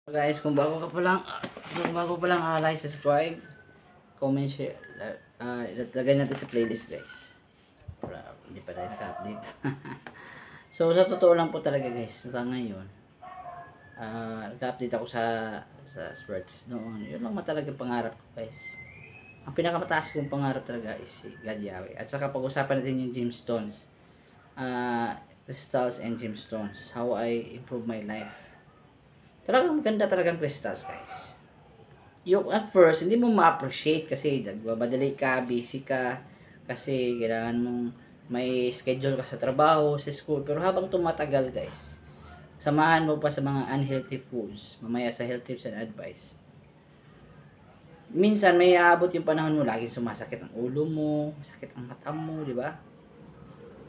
Guys, kung bago pa lang, like, subscribe, comment, share, lagay natin sa playlist guys. Hindi pa tayo naka-update. So, sa totoo lang po talaga guys, sa ngayon, naka-update ako sa Swertres noon. Yun lang talaga pangarap ko guys. Ang pinakamataas kong pangarap talaga is si God Yahweh. At saka pag-usapan natin yung gemstones. Crystals and gemstones. How I improve my life. Talagang maganda talagang crystals, guys. Yung at first, hindi mo ma-appreciate kasi nagbabadali ka, busy ka, kasi kailangan mong may schedule ka sa trabaho, sa school. Pero habang tumatagal, guys, samahan mo pa sa mga unhealthy foods, mamaya sa health tips and advice. Minsan, may aabot yung panahon mo, laging sumasakit ang ulo mo, sakit ang mata mo, di ba?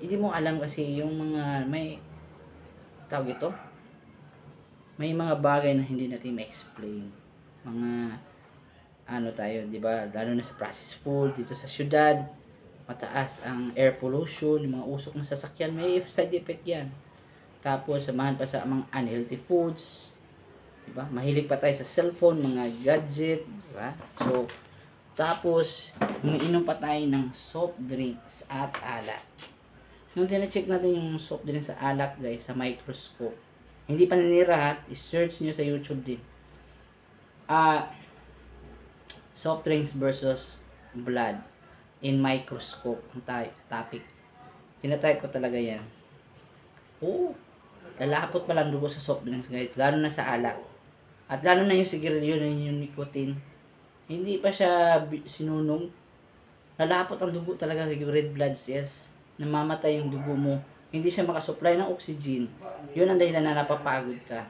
Hindi mo alam kasi yung mga tawag ito, may mga bagay na hindi natin ma-explain. Mga tayo, 'di ba? Lalo na sa processed food dito sa syudad, mataas ang air pollution, yung mga usok ng sasakyan, may side effect 'yan. Tapos samahan pa sa mga unhealthy foods, 'di ba? Mahilig pa tayo sa cellphone, mga gadget, 'di ba? So tapos umiinom pa tayo ng soft drinks at alak. Nung tine-check natin yung soft drinks sa alak, guys, sa microscope, hindi pa nanirahat, i-search nyo sa YouTube din. Soft drinks versus blood in microscope ang topic. Tinatype ko talaga yan. Oo, lalapot pa lang dugo sa soft drinks guys, lalo na sa alak. At lalo na yung sigarilyo na yung nicotine. Hindi pa siya sinunog. Lalapot ang dugo talaga, yung red blood cells. Namamatay yung dugo mo. Hindi siya makasupply ng oxygen. Yun ang dahilan na napapagod ka.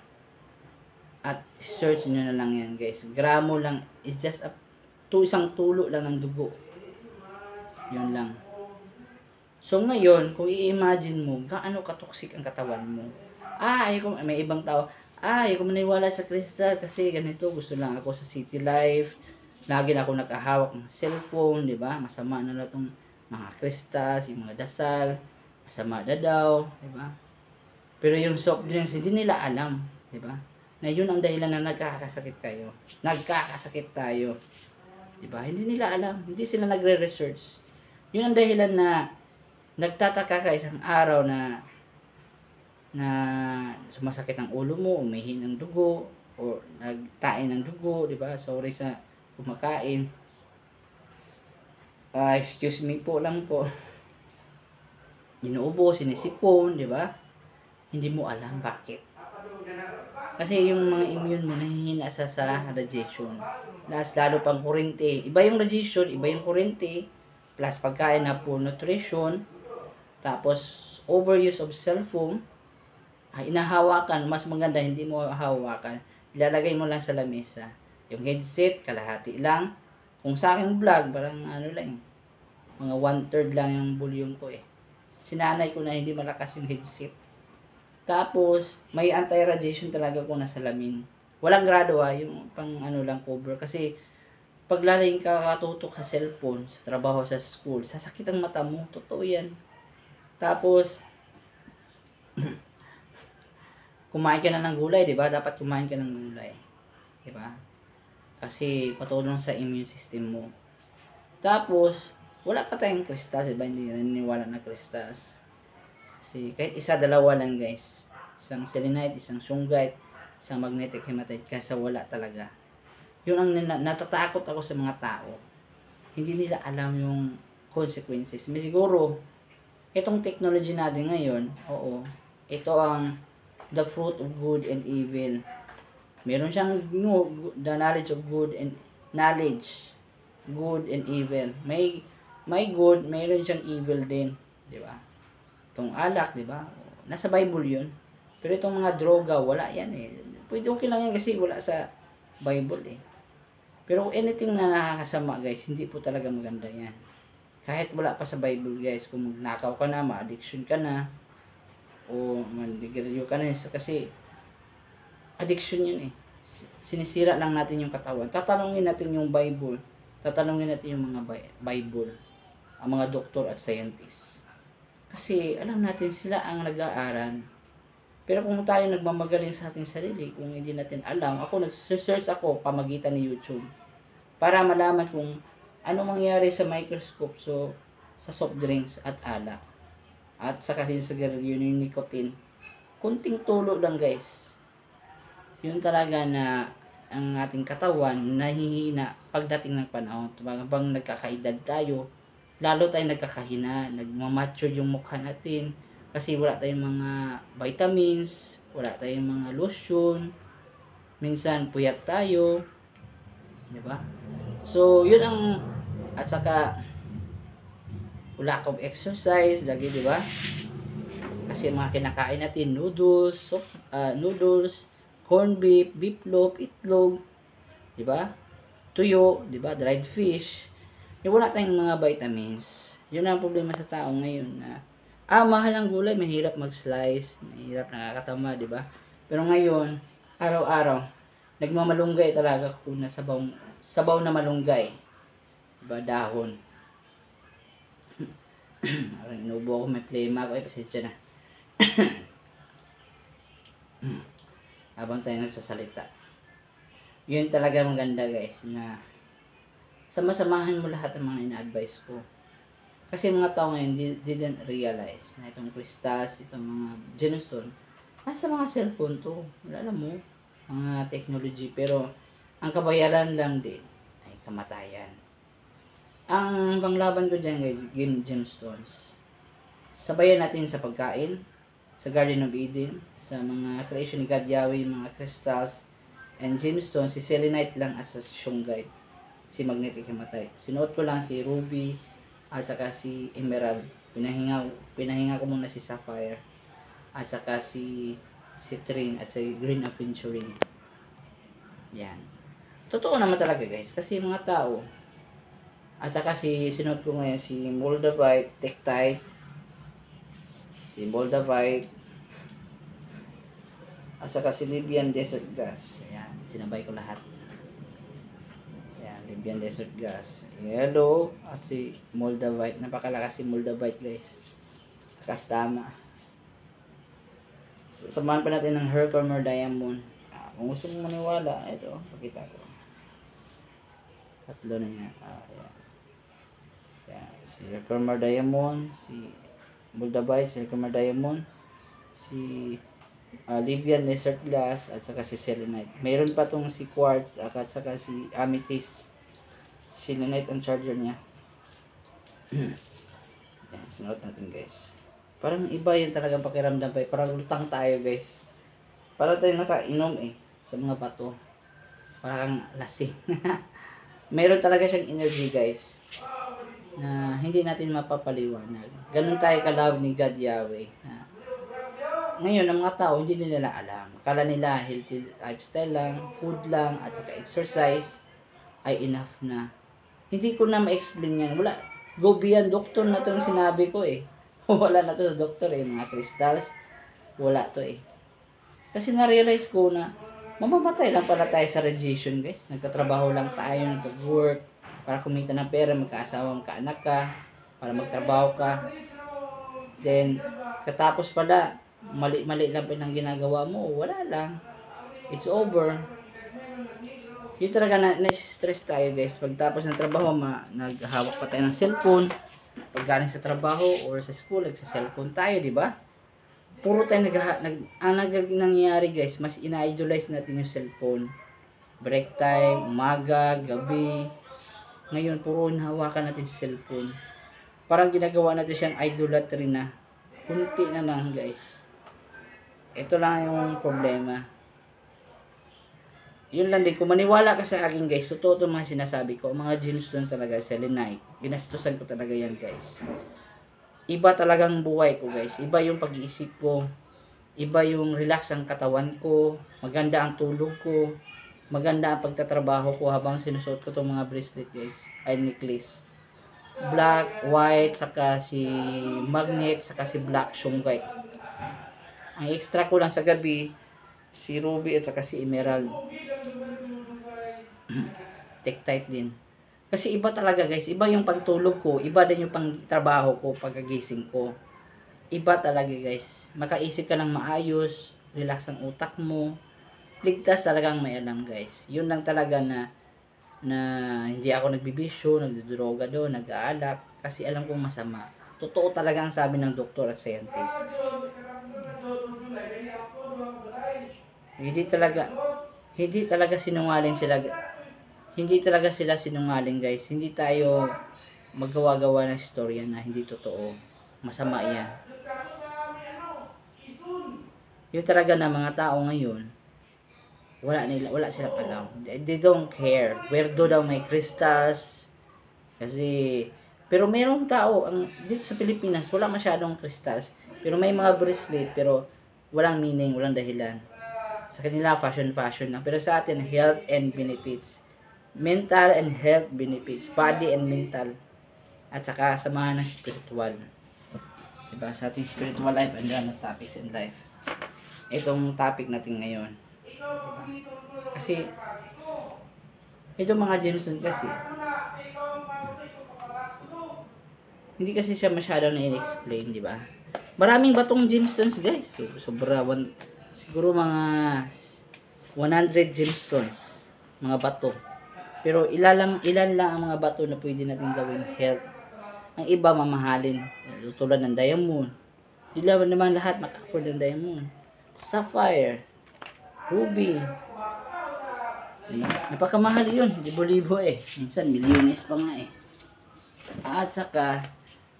At search nyo na lang yan guys. Gramo lang. It's just isang tulo lang ng dugo. Yun lang. So ngayon, kung i-imagine mo, gaano katoxic ang katawan mo. May ibang tao, ayoko maniwala sa crystal kasi ganito, gusto lang ako sa city life. Lagi na ako nakahawak ng cellphone, di ba? Masama na lang itong mga crystals, yung mga dasal. Masama na daw, di ba? Pero yung soft drinks, hindi nila alam, di ba? Na yun ang dahilan na nagkakasakit kayo. Nagkakasakit tayo. Di ba? Hindi nila alam. Hindi sila nagre-research. Yun ang dahilan na nagtataka ka isang araw na sumasakit ang ulo mo, umihi ng dugo, o nagtain ng dugo, di ba? Sorry sa kumakain. Excuse me po lang po. Inuubo, sinisipon, di ba? Hindi mo alam bakit. Kasi yung mga immune mo nahihina sa radiation. Lalo pang kurente. Iba yung radiation, iba yung kurente. Plus pagkain na poor nutrition. Tapos overuse of cellphone. Inahawakan, mas maganda hindi mo hawakan. Ilalagay mo lang sa lamesa. Yung headset, kalahati lang. Kung sa akin vlog, parang lang. Mga 1/3 lang yung volume ko eh. Sinanay ko na hindi malakas yung headset. Tapos, may anti-radiation talaga kung nasa salamin. Walang grado yung pang lang cover. Kasi, pag laling katutok sa cellphone, sa trabaho, sa school, sasakit ang mata mo. Totoo yan. Tapos, kumain ka na ng gulay, di ba? Dapat kumain ka ng gulay. Di ba? Kasi, patulong sa immune system mo. Tapos, wala pa tayong crystals, diba? Hindi naniniwala na crystals. Kasi kahit isa, dalawa lang guys. Isang selenite, isang shungite, isang magnetic hematite. Kasi wala talaga. Yun ang natatakot ako sa mga tao. Hindi nila alam yung consequences. May siguro, itong technology natin ngayon, oo, ito ang the fruit of good and evil. Meron siyang the knowledge of good and knowledge. Good and evil. May good, mayroon siyang evil din, di ba? Itong alak, di ba? Nasa Bible 'yun. Pero itong mga droga, wala yan eh. Pwede okay lang yan kasi wala sa Bible eh. Pero anything na nakakasama guys, hindi po talaga maganda yan. Kahit wala pa sa Bible guys, kung magnakaw ka na, ma-addiction ka na, o mandigarilyo ka na, kasi addiction yun eh. Sinisira lang natin yung katawan. Tatanungin natin yung Bible. Tatanungin natin yung mga Bible. Ang mga doktor at scientist. Kasi alam natin sila ang nag-aaral. Pero kung tayo nagmamagaling sa ating sarili, kung hindi natin alam, ako nag-search ako pamagitan ni YouTube para malaman kung ano mangyayari sa microscope sa soft drinks at alak. At sa kasi sa sigarilyo yung nicotine. Kunting tulo lang guys. Yun talaga na ang ating katawan nahihina pagdating ng panahon. Habang nagkakaedad tayo, lalo tayong nagkakahina, nagmamature yung mukha natin kasi wala tayong mga vitamins, wala tayong mga lotion, minsan puyat tayo, di ba? So, yun ang at saka lack of exercise lagi, di ba? Kasi mga kinakain natin noodles, corned beef, beef loaf, itlog, di ba? Tuyo, di ba? Dried fish. Yung wala tayong mga vitamins. Yun ang problema sa tao ngayon na mahal ang gulay, mahirap mag-slice, mahirap, nakakatama, di ba? Pero ngayon, araw-araw, nagmamalunggay talaga ako na sabaw na malunggay. Diba? Dahon. Parang inubo ako, may plema ako, pasensya na. Habang tayo nagsasalita. Yun talaga maganda guys, na sama-samahan mo lahat ng mga ina-advise ko. Kasi mga tao ngayon didn't realize na itong crystals, itong mga gemstone, sa mga cellphone to. Wala alam mo, mga technology. Pero ang kabayaran lang din ay kamatayan. Ang panglaban ko dyan guys, gemstones. Sabayan natin sa pagkain, sa Garden of Eden, sa mga creation ni God Yahweh, mga crystals, and gemstones, si selenite lang at sa shungite, si magnetic hematite. Sinuot ko lang si ruby, at saka si emerald. Pinahinga ko muna si sapphire, at saka si citrine, at si green aventurine. Yan. Totoo naman talaga guys, kasi mga tao, at saka sinuot ko ngayon si moldavite, tektite, si moldavite, at saka si Libyan desert gas. Ayan, sinabay ko lahat. Ayan, Libyan desert gas, yellow, at si moldavite. Napakalakas si moldavite guys, kastama. Samahan pa natin ng Herkimer diamond. Kung gusto mong maniwala, ito, pakita ko. Tatlo na yan. Ayan. Ayan. Si Herkimer diamond, si moldavite, si Herkimer diamond, si Libyan desert glass, at saka si selenite. Mayroon pa tong si quartz, at saka si amethyst. Selenite ang charger niya. Yan, sinuot natin guys. Parang iba yun talagang pakiramdam pa. Parang lutang tayo guys. Parang tayo nakainom sa mga bato. Parang lasing. Meron talaga siyang energy guys, na hindi natin mapapaliwanag. Ganun tayo ka-love ni God Yahweh. Ngayon, ang mga tao, hindi nila alam. Akala nila healthy lifestyle lang, food lang, at saka exercise ay enough na. Hindi ko na ma-explain yan. Wala. Go beyond doctor na to yung sinabi ko Wala na to sa doktor mga crystals. Wala to Kasi na-realize ko na mamamatay lang pala tayo sa radiation guys. Nagtatrabaho lang tayo, nag-work para kumita ng pera, magkaasawa, magkaanak ka, para magtrabaho ka. Then, katapos pala, mali-mali lang pinang ginagawa mo, wala lang. It's over. Yun talaga na-stress tayo guys. Pagtapos ng trabaho, naghahawak pa tayo ng cellphone. Pag galing sa trabaho or sa school, sa cellphone tayo, di ba? Puro tayo ang nangyayari guys, mas ina-idolize natin yung cellphone. Break time, umaga, gabi. Ngayon, puro hawakan natin sa cellphone. Parang ginagawa natin siyang idolatry na. Kunti na lang guys. Ito lang yung problema. Yun lang din, kung maniwala ka sa akin guys, totoo itong mga sinasabi ko, mga gemstones talaga, selenite, ginastusan ko talaga yan guys. Iba talagang buhay ko guys, iba yung pag-iisip ko, iba yung relax ang katawan ko, maganda ang tulog ko, maganda ang pagtatrabaho ko habang sinusuot ko itong mga bracelet guys, ay necklace. Black, white, saka si magnet, saka si black shungite. Ang extra ko lang sa gabi, si ruby at saka si emerald. Tektite din. Kasi iba talaga guys, iba yung pagtulog ko, iba din yung pangtrabaho ko, pagkagising ko. Iba talaga guys. Makaisip ka ng maayos, relax ang utak mo. Ligtas talagang may alam, guys. Yun lang talaga na hindi ako nagbibisyo, nagdodroga doon, nag-aalak, kasi alam kong masama. Totoo talaga ang sabi ng doktor at scientist. Hindi talaga, hindi talaga sinungaling sila. Hindi talaga sila sinungaling, guys. Hindi tayo maggawa-gawa ng istorya na hindi totoo. Masama yan. Yung talaga na mga tao ngayon, wala silang alam. They don't care. Weirdo daw may crystals. Kasi, pero merong tao, dito sa Pilipinas, wala masyadong crystals. Pero may mga bracelet, pero walang meaning, walang dahilan. Sa kanila, fashion lang. Pero sa atin, health and benefits. Mental and health benefits. Body and mental. At saka samahan ng spiritual. Diba? Sa ating spiritual life and other topics in life. Itong topic natin ngayon. Diba? Kasi, itong mga gemstones kasi, hindi kasi siya masyado na in-explain, di ba? Maraming batong gemstones, guys. Sobra, siguro mga 100 gemstones, mga bato. Pero ilan lang ang mga bato na pwede natin gawin health. Ang iba mamahalin, tulad ng diamond. Hindi naman lahat maka-afford ng diamond. Sapphire, ruby. Napakamahal yun, libo-libo eh. Minsan milyones pa nga eh. At saka,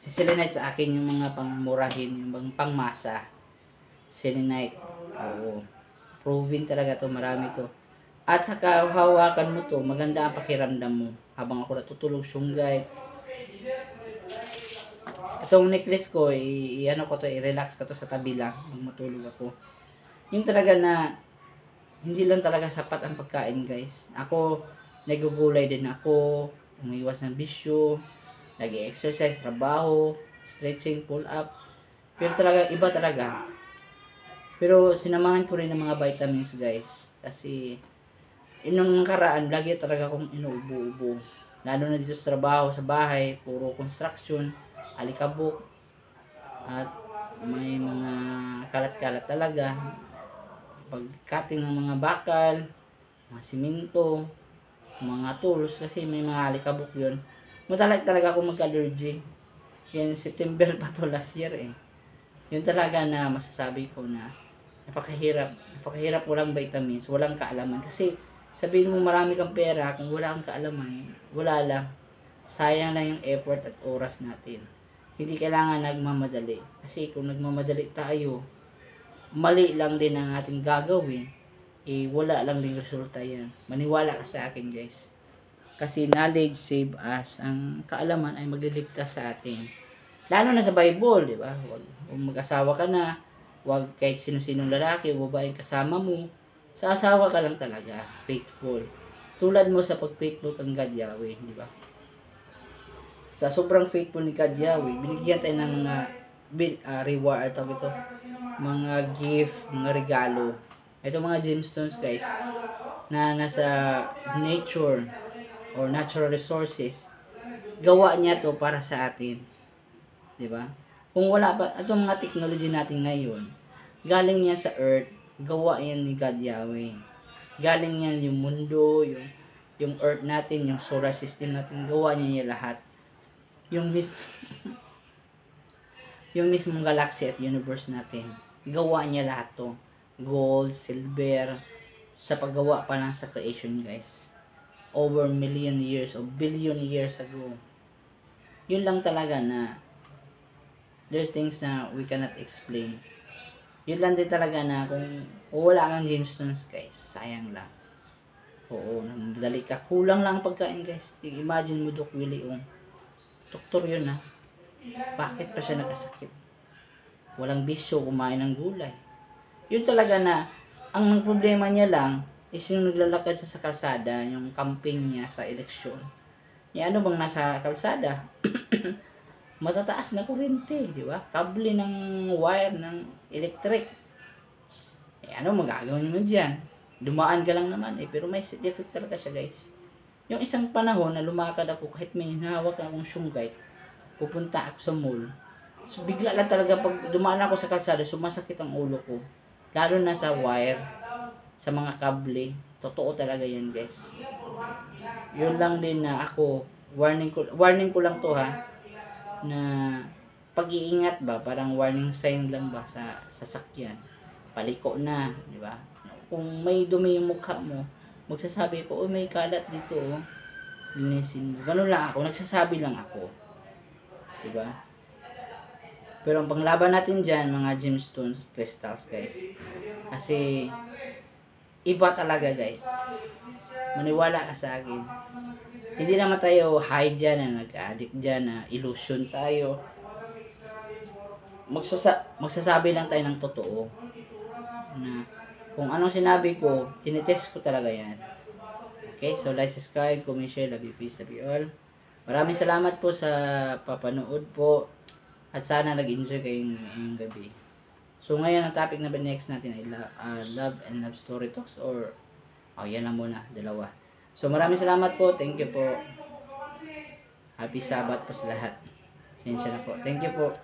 si selenite sa akin yung mga pangmurahin, yung pangmasa. Selenite. Oo. Proven talaga to, marami to. At saka, hawakan mo to, maganda ang pakiramdam mo. Habang ako natutulog, syunggay. Itong necklace ko, i-relax ko to sa tabi lang. Matulog ako. Yung talaga na, hindi lang talaga sapat ang pagkain, guys. Ako, nagugulay din ako. Umiwas ng bisyo. Nag-exercise, trabaho, stretching, pull up. Pero talaga, iba talaga. Pero sinamahan ko rin ng mga vitamins, guys. Kasi, nung nakaraan, lagi talaga akong inuubo-ubo. Lalo na dito sa trabaho, sa bahay, puro construction, alikabok, at may mga kalat-kalat talaga. Pag-cutting ng mga bakal, mga simento, mga tools, kasi may mga alikabok yun. Matalag talaga ako mag-allergy. Yan, September pa to last year eh. Yun talaga na masasabi ko na napakahirap walang vitamins, walang kaalaman. Kasi sabihin mo marami kang pera, kung wala kang kaalaman, wala lang. Sayang lang yung effort at oras natin. Hindi kailangan nagmamadali. Kasi kung nagmamadali tayo, mali lang din ang ating gagawin, wala lang din resulta yan. Maniwala ka sa akin, guys. Kasi knowledge save us. Ang kaalaman ay magliligtas sa atin. Lalo na sa Bible, di ba? Kung mag-asawa ka na, huwag kahit sino-sinong lalaki o babaeng kasama mo. Sa asawa ka lang talaga, faithful. Tulad mo sa pag-faithful kang God Yahweh, di ba? Sa sobrang faithful ni God Yahweh, binigyan tayo ng mga reward, ito, mga gift, mga regalo. Ito mga gemstones, guys, na nasa nature or natural resources, gawa niya to para sa atin. 'Di ba? Kung wala pa itong mga technology natin ngayon, galing niya sa earth, gawa yan ni God Yahweh. Galing yan yung mundo, yung earth natin, yung solar system natin, gawa niya lahat. Yung yung mismong galaxy at universe natin, gawa niya lahat to. Gold, silver, sa paggawa pa lang sa creation, guys. Over million years o billion years ago. Yun lang talaga na there's things na we cannot explain. Yun lang din talaga na kung wala kang gemstones, guys, sayang lang. Oo, madali ka. Kulang lang pagkain, guys. Imagine mo, Doc Willie, doktor yun ha. Bakit pa siya nakasakit? Walang bisyo, kumain ng gulay. Yun talaga na, ang problema niya lang, is yung naglalakad siya sa kalsada, yung camping niya sa eleksyon. Ano bang nasa kalsada? Matataas na kuryente, di ba? Kable ng wire ng electric. Ano magagawin mo dyan? Dumaan ka lang naman pero may side effect talaga siya, guys. Yung isang panahon na lumakad ako, kahit may hawak akong syunggay, pupunta ako sa mall. So bigla lang talaga pag dumaan ako sa kalsada, sumasakit ang ulo ko. Lalo na sa wire, sa mga kable. Totoo talaga yan, guys. Yun lang din na ako, warning ko lang to ha, na pag-iingat ba, parang warning sign lang ba sa sasakyan. Paliko na, di ba? Kung may dumi yung mukha mo, magsasabi ko, oh may kalat dito, oh. Linisin mo. Ganun lang ako, nagsasabi lang ako. Di ba? Pero ang panglaban natin dyan, mga gemstones, crystals, guys. Kasi, iba talaga, guys. Maniwala ka sa akin. Hindi naman tayo hide dyan na nag-addict dyan na illusion tayo. Magsasabi lang tayo ng totoo. Na kung anong sinabi ko, tinitest ko talaga yan. Okay, so like, subscribe, comment, share, love you, peace, love you all. Maraming salamat po sa papanood po. At sana nag-enjoy kayo ngayong gabi. So ngayon ang topic na next natin ay love and love story talks or yan lang muna, dalawa. So maraming salamat po, thank you po. Happy Sabbath po sa lahat. Sensya na po. Thank you po.